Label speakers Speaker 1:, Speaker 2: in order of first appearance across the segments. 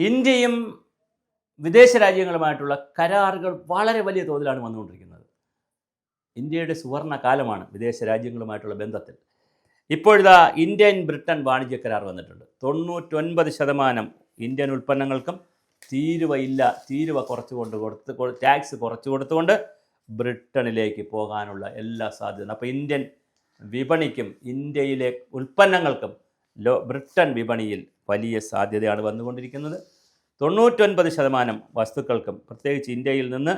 Speaker 1: ഇന്ത്യയും വിദേശ രാജ്യങ്ങളുമായിട്ടുള്ള കരാറുകൾ വളരെ വലിയ തോതിലാണ് വന്നുകൊണ്ടിരിക്കുന്നത്. ഇന്ത്യയുടെ സുവർണ കാലമാണ് വിദേശ രാജ്യങ്ങളുമായിട്ടുള്ള ബന്ധത്തിൽ. ഇപ്പോഴിതാ ഇന്ത്യൻ ബ്രിട്ടൻ വാണിജ്യ കരാർ വന്നിട്ടുണ്ട്. 99% ഇന്ത്യൻ ഉൽപ്പന്നങ്ങൾക്കും തീരുവ ടാക്സ് കുറച്ചു കൊടുത്തുകൊണ്ട് ബ്രിട്ടനിലേക്ക് പോകാനുള്ള എല്ലാ സാധ്യതയും. അപ്പോൾ ഇന്ത്യൻ വിപണിക്കും ഇന്ത്യയിലെ ഉൽപ്പന്നങ്ങൾക്കും ബ്രിട്ടൻ വിപണിയിൽ വലിയ സാധ്യതയാണ് വന്നുകൊണ്ടിരിക്കുന്നത്. 99% വസ്തുക്കൾക്കും പ്രത്യേകിച്ച് ഇന്ത്യയിൽ നിന്ന്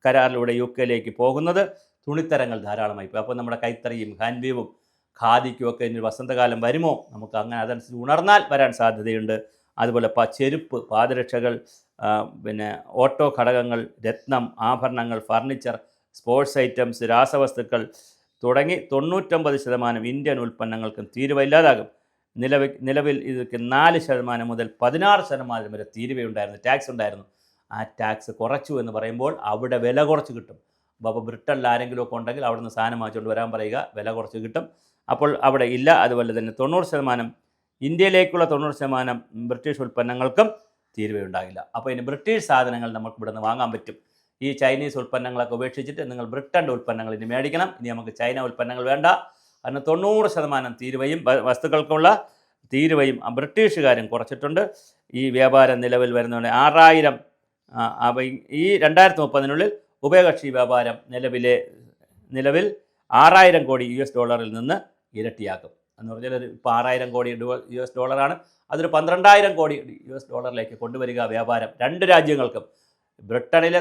Speaker 1: കരാറിലൂടെ UK പോകുന്നത് തുണിത്തരങ്ങൾ ധാരാളമായി പോയി. അപ്പോൾ നമ്മുടെ കൈത്തറിയും ഹാൻഡ്വീവും ഖാദിക്കുമൊക്കെ ഇനി വസന്തകാലം വരുമോ, നമുക്ക് അങ്ങനെ അതനുസരിച്ച് ഉണർന്നാൽ വരാൻ സാധ്യതയുണ്ട്. അതുപോലെ ചെരുപ്പ്, പാദരക്ഷകൾ, ഓട്ടോ ഘടകങ്ങൾ, രത്നം, ആഭരണങ്ങൾ, ഫർണിച്ചർ, സ്പോർട്സ് ഐറ്റംസ്, രാസവസ്തുക്കൾ തുടങ്ങി 99% ഇന്ത്യൻ ഉൽപ്പന്നങ്ങൾക്കും തീരുവ ഇല്ലാതാകും. നിലവിൽ ഇതൊക്കെ 4% മുതൽ 16% വരെ തീരുവയുണ്ടായിരുന്നു, ടാക്സ് ഉണ്ടായിരുന്നു. ആ ടാക്സ് കുറച്ചു എന്ന് പറയുമ്പോൾ അവിടെ വില കുറച്ച് കിട്ടും. അപ്പോൾ ബ്രിട്ടനിൽ ആരെങ്കിലുമൊക്കെ ഉണ്ടെങ്കിൽ അവിടെ നിന്ന് സാധനം വാങ്ങിച്ചുകൊണ്ട് വരാൻ പറയുക, വില കുറച്ച് കിട്ടും. അപ്പോൾ അവിടെ ഇല്ല. അതുപോലെ തന്നെ 90% ഇന്ത്യയിലേക്കുള്ള 90% ബ്രിട്ടീഷ് ഉൽപ്പന്നങ്ങൾക്കും തീരുവയുണ്ടാകില്ല. അപ്പോൾ ഇനി ബ്രിട്ടീഷ് സാധനങ്ങൾ നമുക്ക് ഇവിടെ നിന്ന് വാങ്ങാൻ പറ്റും. ഈ ചൈനീസ് ഉൽപ്പന്നങ്ങളൊക്കെ ഉപേക്ഷിച്ചിട്ട് നിങ്ങൾ ബ്രിട്ടൻ്റെ ഉൽപ്പന്നങ്ങൾ ഇനി മേടിക്കണം. ഇനി നമുക്ക് ചൈന ഉൽപ്പന്നങ്ങൾ വേണ്ട. കാരണം 90% തീരുവയും വസ്തുക്കൾക്കുള്ള തീരുവയും ബ്രിട്ടീഷുകാരും കുറച്ചിട്ടുണ്ട്. ഈ വ്യാപാരം നിലവിൽ വരുന്നതുകൊണ്ട് 6000 ഈ 2030 ഉഭയകക്ഷി വ്യാപാരം നിലവിൽ 6000 കോടി US$ നിന്ന് ഇരട്ടിയാക്കും. എന്ന് പറഞ്ഞാൽ ഇപ്പോൾ 6000 കോടി US$, അതൊരു 12000 കോടി US$ കൊണ്ടുവരിക വ്യാപാരം രണ്ട് രാജ്യങ്ങൾക്കും. ബ്രിട്ടനിലെ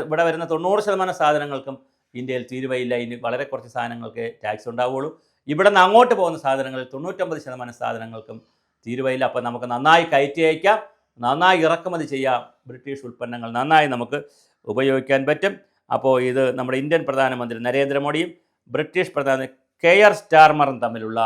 Speaker 1: ഇവിടെ വരുന്ന 90% സാധനങ്ങൾക്കും ഇന്ത്യയിൽ തീരുവയില്ല. ഇനി വളരെ കുറച്ച് സാധനങ്ങൾക്ക് ടാക്സ് ഉണ്ടാവുകയുള്ളൂ. ഇവിടെ നിന്ന് അങ്ങോട്ട് പോകുന്ന സാധനങ്ങളിൽ 99% സാധനങ്ങൾക്കും തീരുവയില്ല. അപ്പോൾ നമുക്ക് നന്നായി കയറ്റി അയക്കാം, നന്നായി ഇറക്കുമതി ചെയ്യാം. ബ്രിട്ടീഷ് ഉൽപ്പന്നങ്ങൾ നന്നായി നമുക്ക് ഉപയോഗിക്കാൻ പറ്റും. അപ്പോൾ ഇത് നമ്മുടെ ഇന്ത്യൻ പ്രധാനമന്ത്രി നരേന്ദ്രമോദിയും ബ്രിട്ടീഷ് പ്രധാനമന്ത്രി കെയർ സ്റ്റാർമറും തമ്മിലുള്ള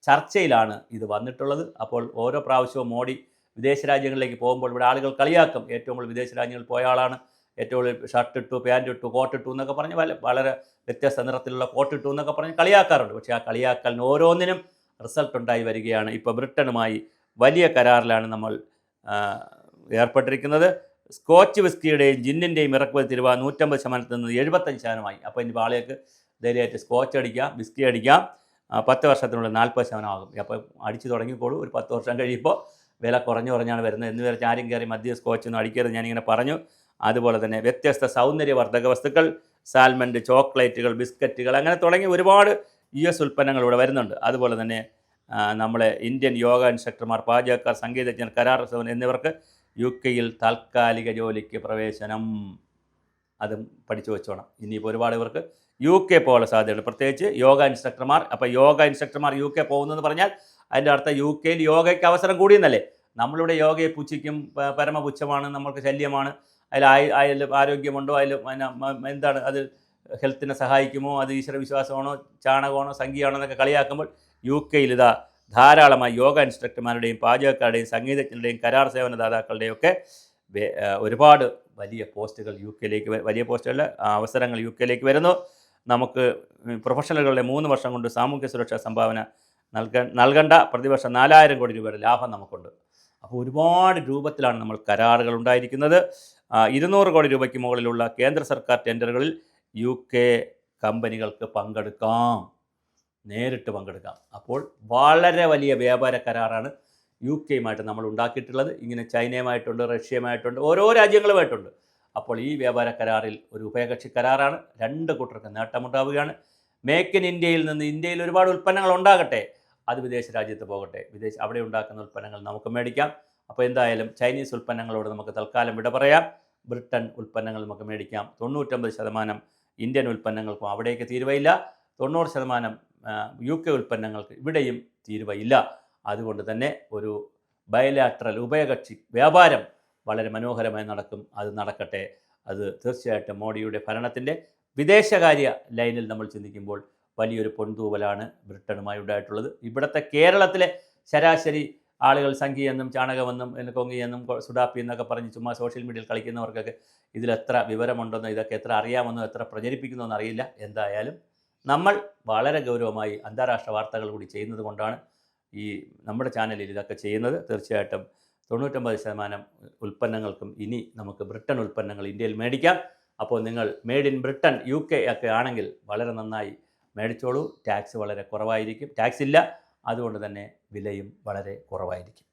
Speaker 1: ചർച്ചയിലാണ് ഇത് വന്നിട്ടുള്ളത്. അപ്പോൾ ഓരോ പ്രാവശ്യവും മോഡി വിദേശ രാജ്യങ്ങളിലേക്ക് പോകുമ്പോൾ ഇവിടെ ആളുകൾ കളിയാക്കും, ഏറ്റവും കൂടുതൽ വിദേശ രാജ്യങ്ങളിൽ പോയ ആളാണ്, ഏറ്റവും കൂടുതൽ ഷർട്ട് ഇട്ടു, പാൻറ് ഇട്ടു, കോട്ട് ഇട്ടു എന്നൊക്കെ പറഞ്ഞ് വളരെ വ്യത്യസ്ത നിറത്തിലുള്ള കോട്ട് ഇട്ടു എന്നൊക്കെ പറഞ്ഞ് കളിയാക്കാറുണ്ട്. പക്ഷേ ആ കളിയാക്കലിന് ഓരോന്നിനും റിസൾട്ട് ഉണ്ടായി വരികയാണ്. ഇപ്പോൾ ബ്രിട്ടനുമായി വലിയ കരാറിലാണ് നമ്മൾ ഏർപ്പെട്ടിരിക്കുന്നത്. സ്കോച്ച് വിസ്കിയുടെയും ജിന്നിൻ്റെയും ഇറക്കുമതി തീരുവ 150% നിന്ന് 75%. അപ്പോൾ ഇനി ആളുകൾക്ക് ധൈര്യമായിട്ട് സ്കോച്ച് അടിക്കാം, വിസ്കി അടിക്കാം. 10 വർഷത്തിനുള്ളിൽ 40% ആകും. അപ്പോൾ അടിച്ചു തുടങ്ങിക്കോളൂ. ഒരു 10 വർഷം കഴിയുമ്പോൾ വില കുറഞ്ഞാണ് വരുന്നത്. എന്ന് വരെ ആരും കയറി മദ്യ സ്കോച്ചൊന്നും അടിക്കരുത്, ഞാനിങ്ങനെ പറഞ്ഞു. അതുപോലെ തന്നെ വ്യത്യസ്ത സൗന്ദര്യവർദ്ധക വസ്തുക്കൾ, സാൽമണ്ട്, ചോക്ലേറ്റുകൾ, ബിസ്ക്കറ്റുകൾ, അങ്ങനെ തുടങ്ങി ഒരുപാട് US ഉൽപ്പന്നങ്ങൾ ഇവിടെ വരുന്നുണ്ട്. അതുപോലെ തന്നെ നമ്മളെ ഇന്ത്യൻ യോഗ ഇൻസ്ട്രക്ടർമാർ, പാചകക്കാർ, സംഗീതജ്ഞർ, കരാർ എന്നിവർക്ക് UK താൽക്കാലിക ജോലിക്ക് പ്രവേശനം. അതും പഠിച്ചു വെച്ചോണം. ഇനിയിപ്പോൾ ഒരുപാട് ഇവർക്ക് UK പോകാനുള്ള സാധ്യതയുണ്ട്, പ്രത്യേകിച്ച് യോഗ ഇൻസ്ട്രക്ടർമാർ. അപ്പോൾ യോഗ ഇൻസ്ട്രക്ടർമാർ UK പോകുന്നതെന്ന് പറഞ്ഞാൽ അതിൻ്റെ അർത്ഥം UK യോഗയ്ക്ക് അവസരം കൂടിയെന്നല്ലേ. നമ്മളിവിടെ യോഗയെ പുച്ഛിക്കും, പരമപുച്ഛമാണ്, നമ്മൾക്ക് ശല്യമാണ്, അതിൽ ആരോഗ്യമുണ്ടോ, അതിൽ എന്താണ്, അത് ഹെൽത്തിനെ സഹായിക്കുമോ, അത് ഈശ്വരവിശ്വാസമാണോ, ചാണകമാണോ, സംഖ്യയാണോ എന്നൊക്കെ കളിയാക്കുമ്പോൾ UK ഇതാ ധാരാളമായി യോഗ ഇൻസ്ട്രക്ടർമാരുടെയും പാചകക്കാരുടെയും സംഗീതജ്ഞരുടെയും കരാർ സേവനദാതാക്കളുടെയും ഒക്കെ ഒരുപാട് വലിയ പോസ്റ്റുകൾ വലിയ പോസ്റ്റുകളിൽ അവസരങ്ങൾ UK വരുന്നു. നമുക്ക് പ്രൊഫഷണലുകളുടെ 3 വർഷം കൊണ്ട് സാമൂഹ്യ സുരക്ഷാ സംഭാവന നൽകേണ്ട പ്രതിവർഷം 4000 കോടി രൂപയുടെ ലാഭം നമുക്കുണ്ട്. അപ്പോൾ ഒരുപാട് രൂപത്തിലാണ് നമ്മൾ കരാറുകൾ ഉണ്ടായിരിക്കുന്നത്. 200 കോടി രൂപയ്ക്ക് മുകളിലുള്ള കേന്ദ്ര സർക്കാർ ടെൻഡറുകളിൽ UK കമ്പനികൾക്ക് നേരിട്ട് പങ്കെടുക്കാം. അപ്പോൾ വളരെ വലിയ വ്യാപാര കരാറാണ് UK നമ്മൾ ഉണ്ടാക്കിയിട്ടുള്ളത്. ഇങ്ങനെ ചൈനയുമായിട്ടുണ്ട്, റഷ്യയുമായിട്ടുണ്ട്, ഓരോ രാജ്യങ്ങളുമായിട്ടുണ്ട്. അപ്പോൾ ഈ വ്യാപാര കരാറിൽ ഒരു ഉഭയകക്ഷി കരാറാണ്. രണ്ട് കൂട്ടർക്ക് നേട്ടമുണ്ടാവുകയാണ്. മേക്ക് ഇൻ ഇന്ത്യയിൽ നിന്ന് ഇന്ത്യയിൽ ഒരുപാട് ഉൽപ്പന്നങ്ങൾ ഉണ്ടാകട്ടെ, അത് വിദേശ രാജ്യത്ത് പോകട്ടെ, അവിടെ ഉണ്ടാക്കുന്ന ഉൽപ്പന്നങ്ങൾ നമുക്ക് മേടിക്കാം. അപ്പോൾ എന്തായാലും ചൈനീസ് ഉൽപ്പന്നങ്ങളോട് നമുക്ക് തൽക്കാലം വിട പറയാം. ബ്രിട്ടൻ ഉൽപ്പന്നങ്ങൾ നമുക്ക് മേടിക്കാം. 99% ഇന്ത്യൻ ഉൽപ്പന്നങ്ങൾക്കും അവിടേക്ക് തീരുവയില്ല. 90% UK ഉൽപ്പന്നങ്ങൾക്ക് ഇവിടെയും തീരുവയില്ല. അതുകൊണ്ട് തന്നെ ഒരു ബയലാട്രൽ ഉഭയകക്ഷി വ്യാപാരം വളരെ മനോഹരമായി നടക്കും. അത് നടക്കട്ടെ. അത് തീർച്ചയായിട്ടും മോഡിയുടെ ഭരണത്തിൻ്റെ വിദേശകാര്യ ലൈനിൽ നമ്മൾ ചിന്തിക്കുമ്പോൾ വലിയൊരു പൊൻതൂവലാണ് ബ്രിട്ടനുമായി ഉണ്ടായിട്ടുള്ളത്. ഇവിടുത്തെ കേരളത്തിലെ ശരാശരി ആളുകൾ സംഖ്യയെന്നും ചാണകമെന്നും കൊങ്ങിയെന്നും സുഡാപ്പി എന്നൊക്കെ പറഞ്ഞ് ചുമ്മാ സോഷ്യൽ മീഡിയയിൽ കളിക്കുന്നവർക്കൊക്കെ ഇതിലെത്ര വിവരമുണ്ടെന്നോ ഇതൊക്കെ എത്ര അറിയാമെന്നോ എത്ര പ്രചരിപ്പിക്കുന്നോ എന്നറിയില്ല. എന്തായാലും നമ്മൾ വളരെ ഗൗരവമായി അന്താരാഷ്ട്ര വാർത്തകൾ കൂടി ചെയ്യുന്നത് കൊണ്ടാണ് ഈ നമ്മുടെ ചാനലിൽ ഇതൊക്കെ ചെയ്യുന്നത്. തീർച്ചയായിട്ടും 99% ഉൽപ്പന്നങ്ങൾക്കും ഇനി നമുക്ക് ബ്രിട്ടൻ ഉൽപ്പന്നങ്ങൾ ഇന്ത്യയിൽ മേടിക്കാം. അപ്പോൾ നിങ്ങൾ മെയ്ഡ് ഇൻ ബ്രിട്ടൻ UK ഒക്കെ ആണെങ്കിൽ വളരെ നന്നായി മേടിച്ചോളൂ. ടാക്സ് വളരെ കുറവായിരിക്കും, ടാക്സ് ഇല്ല, അതുകൊണ്ട് തന്നെ വിലയും വളരെ കുറവായിരിക്കും.